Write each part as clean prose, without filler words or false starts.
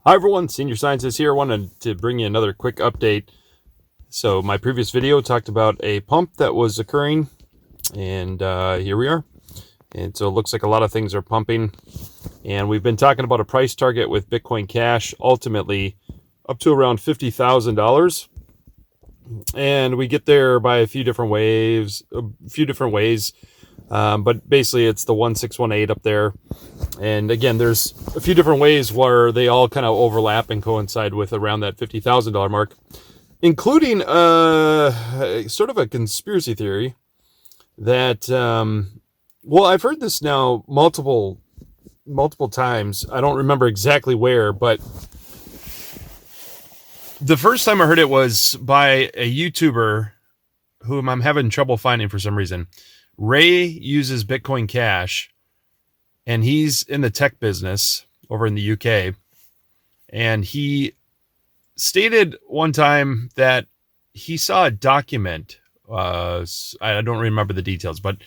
Hi everyone, Senior Scientist here. Wanted to bring you another quick update. So my previous video talked about a pump that was occurring, and here we are. And so it looks like a lot of things are pumping, and we've been talking about a price target with Bitcoin Cash, ultimately up to around $50,000. And we get there by a few different ways. But basically it's the 1618 up there. And again, there's a few different ways where they all kind of overlap and coincide with around that $50,000 mark, including sort of a conspiracy theory that, well, I've heard this now multiple times. I don't remember exactly where, but the first time I heard it was by a YouTuber whom I'm having trouble finding for some reason. Ray uses Bitcoin Cash, and he's in the tech business over in the UK. And he stated one time that he saw a document. I don't remember the details, but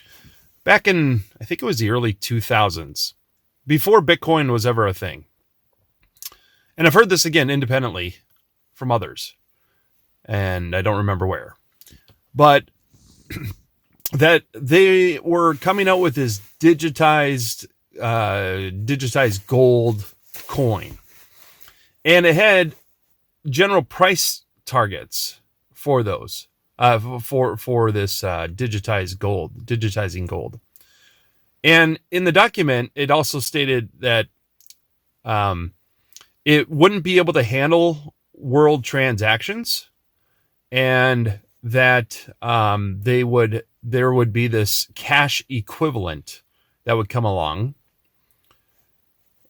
back in, I think it was the early 2000s, before Bitcoin was ever a thing. And I've heard this again independently from others, and I don't remember where. But that they were coming out with this digitized gold coin, and it had general price targets for those for this digitizing gold. And in the document, it also stated that it wouldn't be able to handle world transactions, and that there would be this cash equivalent that would come along,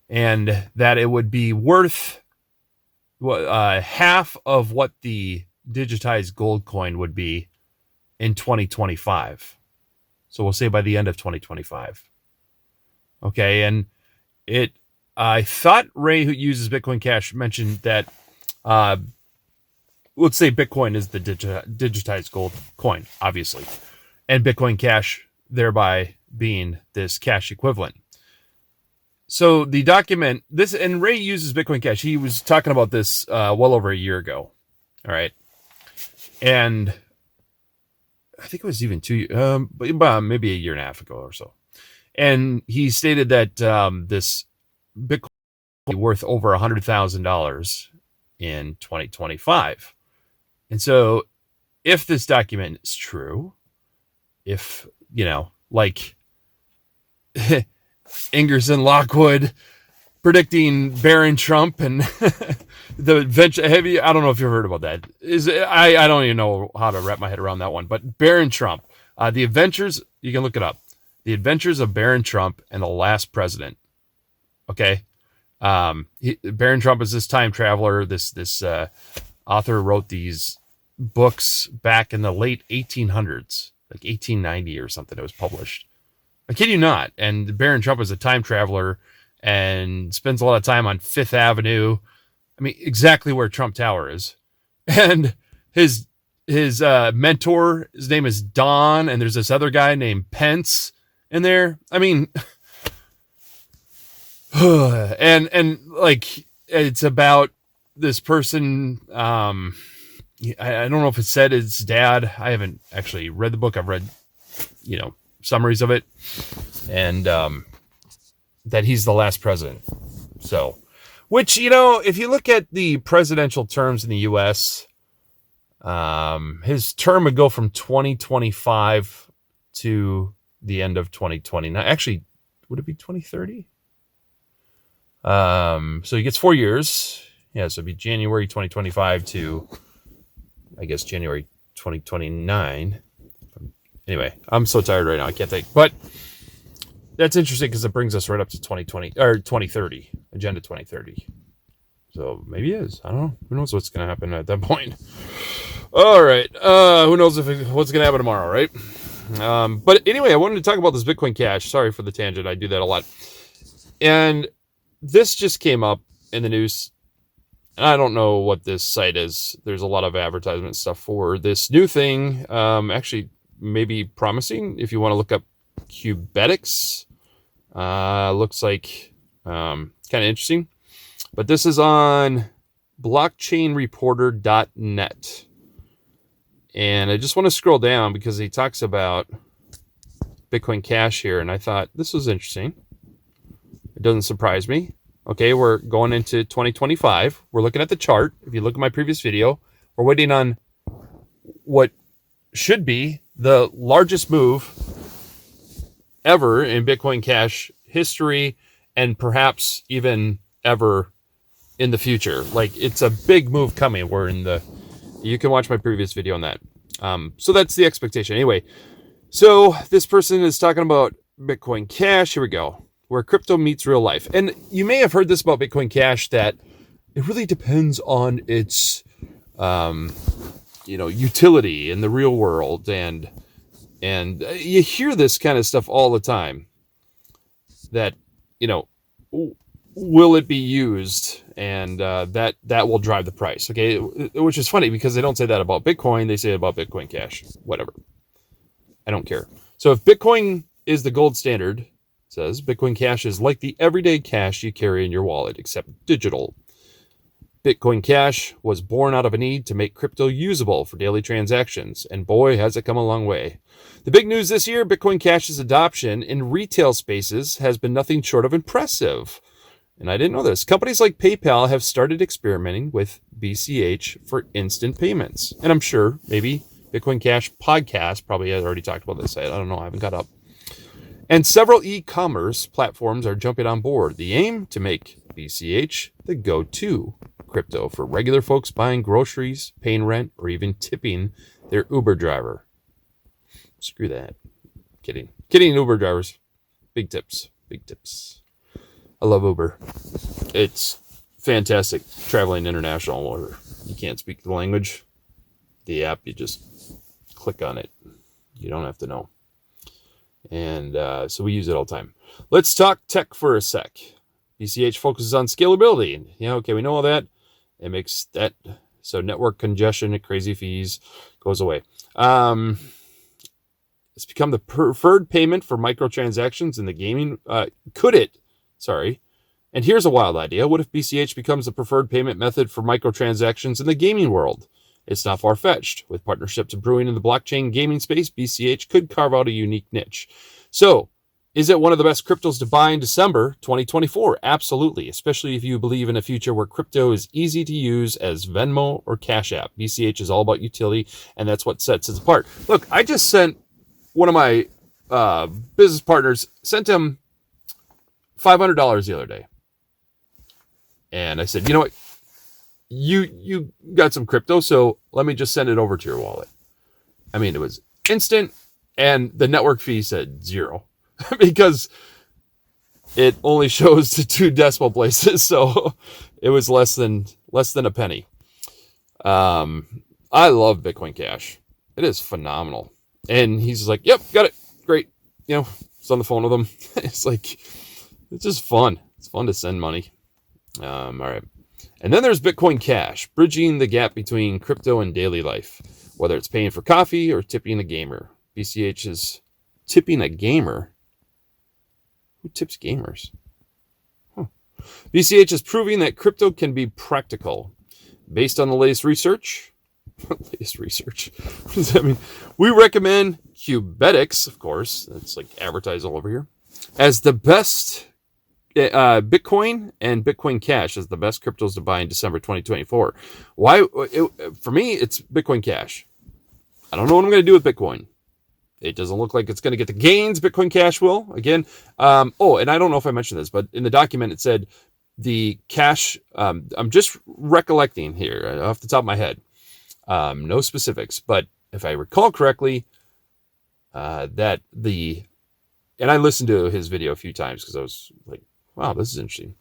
and that it would be worth half of what the digitized gold coin would be in 2025. So we'll say by the end of 2025. Okay, and I thought Ray, who uses Bitcoin Cash, mentioned that let's say Bitcoin is the digitized gold coin, obviously, and Bitcoin Cash thereby being this cash equivalent. So the document, this, and Ray uses Bitcoin Cash. He was talking about this well over a year ago. All right. And I think it was even maybe a year and a half ago or so. And he stated that this Bitcoin would be worth over $100,000 in 2025. And so if this document is true, if, like Ingerson Lockwood predicting Barron Trump and the venture heavy. I don't know if you've heard about that. I don't even know how to wrap my head around that one. But Barron Trump, the adventures, you can look it up. The Adventures of Barron Trump and the Last President. Okay, Barron Trump is this time traveler. This author wrote these books back in the late 1800s, like 1890 or something. It was published. I kid you not. And Barron Trump is a time traveler and spends a lot of time on Fifth Avenue. I mean, exactly where Trump Tower is. And his mentor, his name is Don, and there's this other guy named Pence in there. I mean, and like, it's about this person. I don't know if it said his dad. I haven't actually read the book. I've read, summaries of it, and that he's the last president. So, which, if you look at the presidential terms in the U.S., his term would go from 2025 to the end of 2029. Actually, would it be 2030? So he gets 4 years. Yeah, so it'd be January 2025 to, I guess, January 2029. Anyway, I'm so tired right now. I can't think. But that's interesting because it brings us right up to 2020 or 2030, Agenda 2030. So maybe it is. I don't know. Who knows what's going to happen at that point? All right. Who knows what's going to happen tomorrow, right? But anyway, I wanted to talk about this Bitcoin Cash. Sorry for the tangent. I do that a lot. And this just came up in the news. And I don't know what this site is. There's a lot of advertisement stuff for this new thing. Actually, maybe promising if you want to look up Cubetics. Looks like kind of interesting. But this is on blockchainreporter.net. And I just want to scroll down because he talks about Bitcoin Cash here. And I thought this was interesting. It doesn't surprise me. Okay, we're going into 2025. We're looking at the chart. If you look at my previous video, we're waiting on what should be the largest move ever in Bitcoin Cash history, and perhaps even ever in the future. Like, it's a big move coming. You can watch my previous video on that. So that's the expectation. Anyway, so this person is talking about Bitcoin Cash. Here we go. Where crypto meets real life. And you may have heard this about Bitcoin Cash, that it really depends on its, utility in the real world. And you hear this kind of stuff all the time, that, will it be used? And that will drive the price. Okay. Which is funny because they don't say that about Bitcoin. They say it about Bitcoin Cash, whatever. I don't care. So if Bitcoin is the gold standard, says Bitcoin Cash is like the everyday cash you carry in your wallet, except digital. Bitcoin Cash was born out of a need to make crypto usable for daily transactions, and boy, has it come a long way. The big news this year, Bitcoin Cash's adoption in retail spaces has been nothing short of impressive. And I didn't know this. Companies like PayPal have started experimenting with BCH for instant payments. And I'm sure maybe Bitcoin Cash podcast probably has already talked about this. I don't know. I haven't caught up. And several e-commerce platforms are jumping on board. The aim to make BCH the go-to crypto for regular folks buying groceries, paying rent, or even tipping their Uber driver. Screw that. Kidding, Uber drivers. Big tips. I love Uber. It's fantastic traveling international or you can't speak the language. The app, you just click on it. You don't have to know. And so we use it all the time. Let's talk tech for a sec. BCH focuses on scalability. We know all that. It makes that so network congestion and crazy fees goes away. It's become the preferred payment for microtransactions in the gaming. And here's a wild idea. What if BCH becomes the preferred payment method for microtransactions in the gaming world? It's not far-fetched. With partnerships brewing in the blockchain gaming space, BCH could carve out a unique niche. So, is it one of the best cryptos to buy in December 2024? Absolutely, especially if you believe in a future where crypto is easy to use as Venmo or Cash App. BCH is all about utility, and that's what sets it apart. Look, I just sent one of my business partners, sent him $500 the other day. And I said, you know what? You got some crypto, so let me just send it over to your wallet. I mean, it was instant, and the network fee said 0 because it only shows to 2 decimal places, so it was less than a penny. I love Bitcoin Cash. It is phenomenal. And he's like, "Yep, got it. Great." It's on the phone with him. It's like, it's just fun. It's fun to send money. All right. And then there's Bitcoin Cash, bridging the gap between crypto and daily life, whether it's paying for coffee or tipping a gamer. BCH is tipping a gamer. Who tips gamers? BCH is proving that crypto can be practical. Based on the latest research. What does that mean? We recommend Cubetics, of course. That's like advertised all over here. As the best Bitcoin and Bitcoin Cash as the best cryptos to buy in December 2024. Why? For me, it's Bitcoin Cash. I don't know what I'm going to do with Bitcoin. It doesn't look like it's going to get the gains Bitcoin Cash will. Again, and I don't know if I mentioned this, but in the document it said the cash, I'm just recollecting here off the top of my head. No specifics, but if I recall correctly, and I listened to his video a few times because I was like, wow, this is interesting.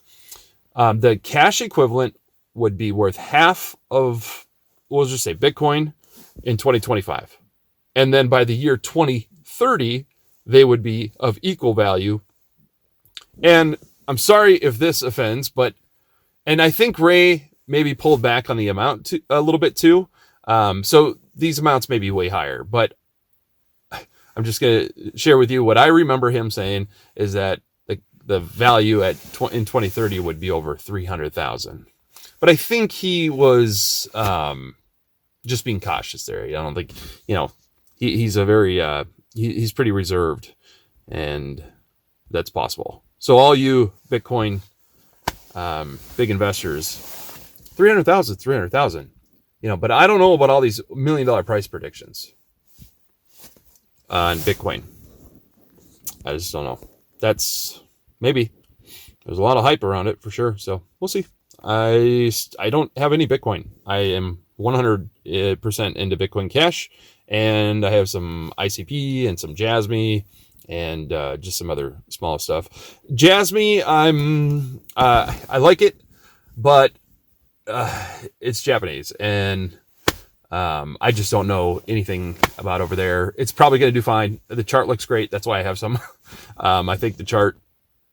The cash equivalent would be worth half of, we'll just say Bitcoin in 2025. And then by the year 2030, they would be of equal value. And I'm sorry if this offends, and I think Ray maybe pulled back on the amount a little bit too. So these amounts may be way higher, but I'm just going to share with you what I remember him saying is that the value in 2030 would be over 300,000. But I think he was just being cautious there. I don't think, he's a very he's pretty reserved, and that's possible. So all you Bitcoin big investors, 300,000. But I don't know about all these $1 million price predictions on Bitcoin. I just don't know. That's maybe. There's a lot of hype around it for sure. So we'll see. I don't have any Bitcoin. I am 100% into Bitcoin Cash, and I have some ICP and some Jasmy and just some other small stuff. Jasmy, I like it, but it's Japanese, and I just don't know anything about over there. It's probably going to do fine. The chart looks great. That's why I have some. I think the chart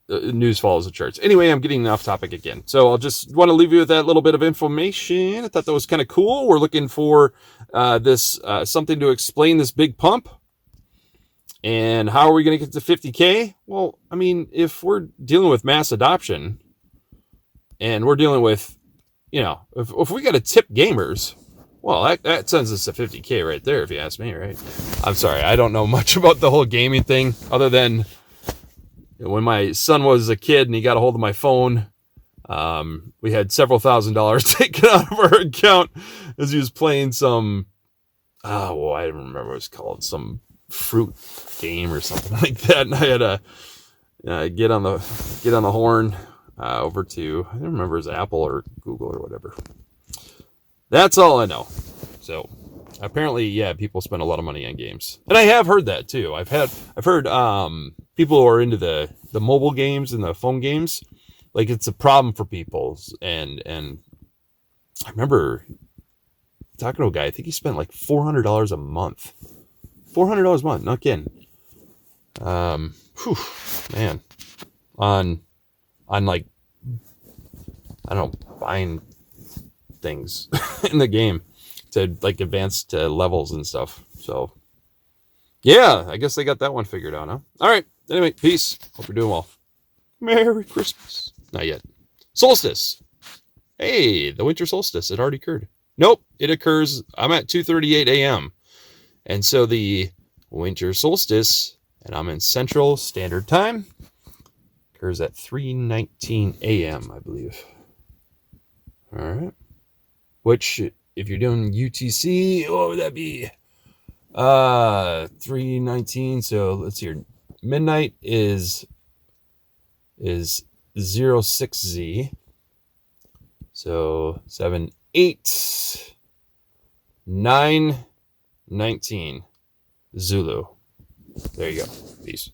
news follows the charts. Anyway, I'm getting off topic again. So I'll just want to leave you with that little bit of information. I thought that was kind of cool. We're looking for this something to explain this big pump. And how are we going to get to 50K? Well, I mean, if we're dealing with mass adoption and we're dealing with, if we got to tip gamers, well, that sends us to 50K right there, if you ask me, right? I'm sorry, I don't know much about the whole gaming thing other than when my son was a kid and he got a hold of my phone, we had several $1,000s taken out of our account as he was playing some, I don't remember what it was called, some fruit game or something like that. And I had to get on the horn over to, I don't remember, it was Apple or Google or whatever. That's all I know. So apparently, yeah, people spend a lot of money on games, and I have heard that too. I've heard people who are into the mobile games and the phone games, like it's a problem for people. And I remember talking to a guy. I think he spent like $400 a month. $400 a month, not kidding. Man, on like, I don't know, buying things in the game to like advance to levels and stuff. So yeah, I guess they got that one figured out, huh? All right. Anyway, peace. Hope you're doing well. Merry Christmas. Not yet. Solstice. Hey, the winter solstice. It already occurred. Nope, it occurs. I'm at 2:38 a.m. And so the winter solstice, and I'm in Central Standard Time, occurs at 3:19 a.m., I believe. All right. Which, if you're doing UTC, what would that be? 3:19. So let's see here. Midnight is 06Z. So 7, 8, 9, 19. Zulu. There you go. Peace.